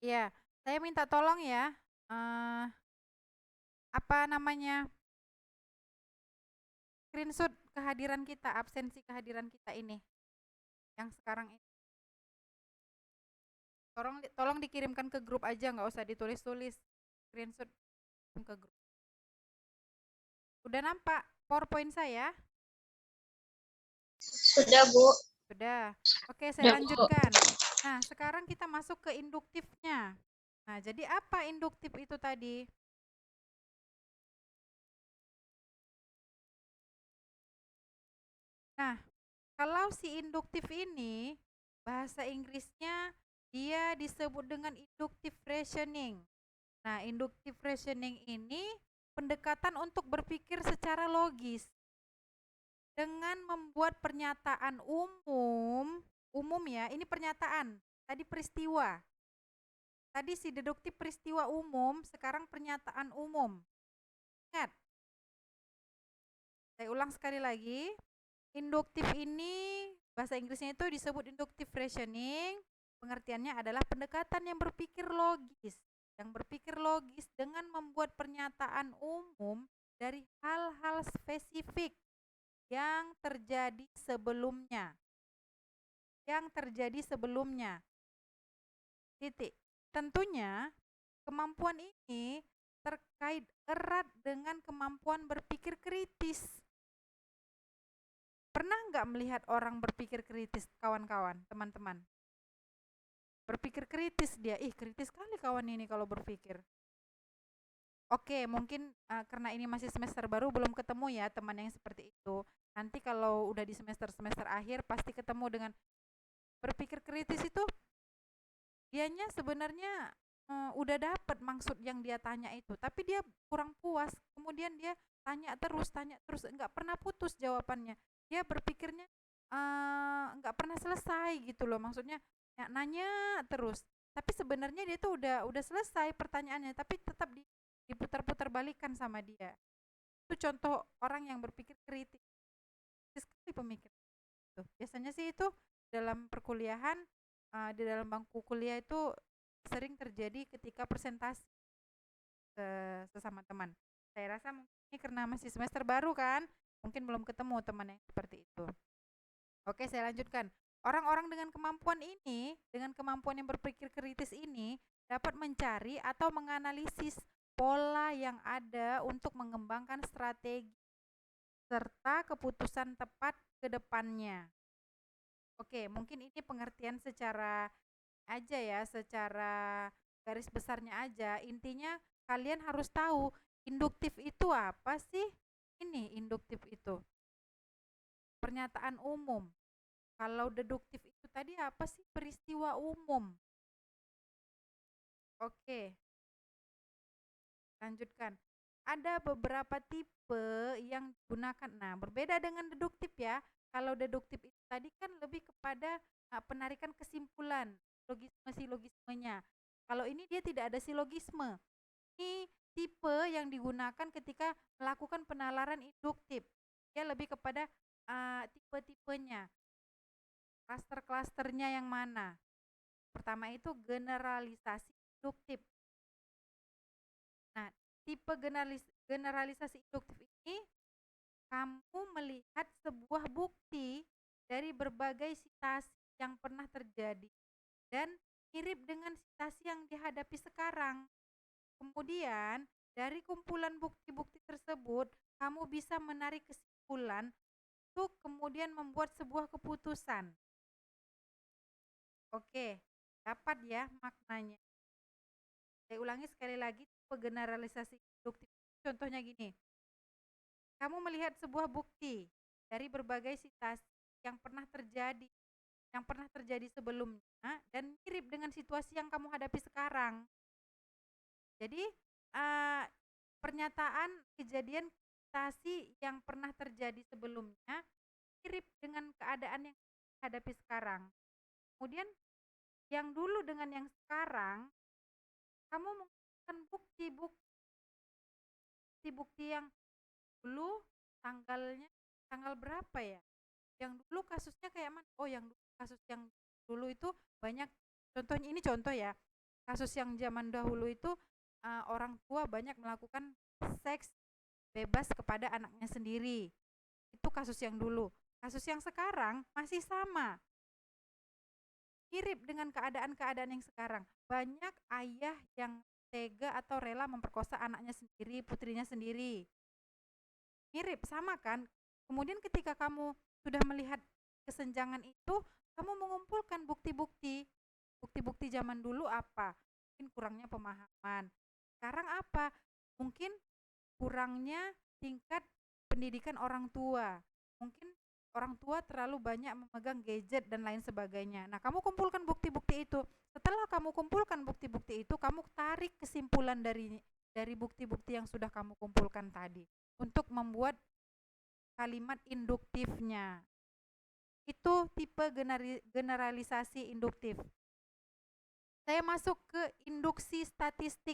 Iya, saya minta tolong ya. Apa namanya? Screenshot kehadiran kita, absensi kehadiran kita ini yang sekarang ini. Tolong dikirimkan ke grup aja, nggak usah ditulis-tulis. Screenshot ke grup. Udah nampak PowerPoint saya? Sudah, Bu. Sudah. Oke, saya Sudah, Bu. lanjutkan. Nah, sekarang kita masuk ke induktifnya. Nah, jadi apa induktif itu tadi? Nah, kalau si induktif ini, bahasa Inggrisnya dia disebut dengan inductive reasoning. Nah, inductive reasoning ini pendekatan untuk berpikir secara logis dengan membuat pernyataan umum ya, ini pernyataan, tadi peristiwa. Tadi si deduktif peristiwa umum, sekarang pernyataan umum. Ingat, saya ulang sekali lagi. Induktif ini bahasa Inggrisnya itu disebut inductive reasoning. Pengertiannya adalah pendekatan yang berpikir logis. Yang berpikir logis dengan membuat pernyataan umum dari hal-hal spesifik yang terjadi sebelumnya. Yang terjadi sebelumnya. Titik. Tentunya kemampuan ini terkait erat dengan kemampuan berpikir kritis. Pernah nggak melihat orang berpikir kritis, kawan-kawan, teman-teman? Berpikir kritis dia, kritis sekali kawan ini kalau berpikir. Oke, mungkin karena ini masih semester baru belum ketemu ya teman yang seperti itu. Nanti kalau udah di semester-semester akhir pasti ketemu dengan berpikir kritis itu dianya sebenarnya udah dapet maksud yang dia tanya itu, tapi dia kurang puas. Kemudian dia tanya terus, nggak pernah putus jawabannya. Dia berpikirnya nggak pernah selesai gitu loh, maksudnya ya, nanya terus. Tapi sebenarnya dia tuh udah selesai pertanyaannya, tapi tetap diputar-putar balikan sama dia. Itu contoh orang yang berpikir kritis sekali pemikir. Tuh, biasanya sih itu dalam perkuliahan, di dalam bangku kuliah itu sering terjadi ketika presentasi ke sesama teman. Saya rasa mungkin ini karena masih semester baru kan, mungkin belum ketemu teman yang seperti itu. Oke, saya lanjutkan. Orang-orang dengan kemampuan yang berpikir kritis ini dapat mencari atau menganalisis pola yang ada untuk mengembangkan strategi serta keputusan tepat ke depannya. Oke, mungkin ini pengertian secara aja ya, secara garis besarnya aja. Intinya kalian harus tahu induktif itu apa sih? Ini induktif itu pernyataan umum. Kalau deduktif itu tadi apa sih? Peristiwa umum. Oke, lanjutkan. Ada beberapa tipe yang digunakan. Nah, berbeda dengan deduktif ya. Kalau deduktif itu tadi kan lebih kepada penarikan kesimpulan, logisme silogismenya. Kalau ini dia tidak ada silogisme. Ini tipe yang digunakan ketika melakukan penalaran induktif. Dia lebih kepada tipe-tipenya, klaster-klasternya yang mana. Pertama itu generalisasi induktif. Nah, tipe generalisasi induktif ini kamu melihat sebuah bukti dari berbagai situasi yang pernah terjadi dan mirip dengan situasi yang dihadapi sekarang. Kemudian, dari kumpulan bukti-bukti tersebut, kamu bisa menarik kesimpulan untuk kemudian membuat sebuah keputusan. Oke, dapat ya maknanya. Saya ulangi sekali lagi, tipe generalisasi induktif. Contohnya gini, kamu melihat sebuah bukti dari berbagai situasi yang pernah terjadi, sebelumnya dan mirip dengan situasi yang kamu hadapi sekarang. Jadi uh, pernyataan kejadian situasi yang pernah terjadi sebelumnya mirip dengan keadaan yang hadapi sekarang. Kemudian yang dulu dengan yang sekarang, kamu menggunakan bukti-bukti yang dulu tanggal berapa ya? Yang dulu kasusnya kayak mana? Oh, yang dulu kasus yang dulu itu banyak. Contohnya ini contoh ya. Kasus yang zaman dahulu itu orang tua banyak melakukan seks bebas kepada anaknya sendiri. Itu kasus yang dulu. Kasus yang sekarang masih sama, mirip dengan keadaan-keadaan yang sekarang. Banyak ayah yang tega atau rela memperkosa anaknya sendiri, putrinya sendiri. Mirip, sama kan? Kemudian ketika kamu sudah melihat kesenjangan itu, kamu mengumpulkan bukti-bukti. Bukti-bukti zaman dulu apa? Mungkin kurangnya pemahaman. Sekarang apa? Mungkin kurangnya tingkat pendidikan orang tua. Mungkin orang tua terlalu banyak memegang gadget dan lain sebagainya. Nah, kamu kumpulkan bukti-bukti itu. Setelah kamu kumpulkan bukti-bukti itu, kamu tarik kesimpulan dari bukti-bukti yang sudah kamu kumpulkan tadi untuk membuat kalimat induktifnya. Itu tipe generalisasi induktif. Saya masuk ke induksi statistik.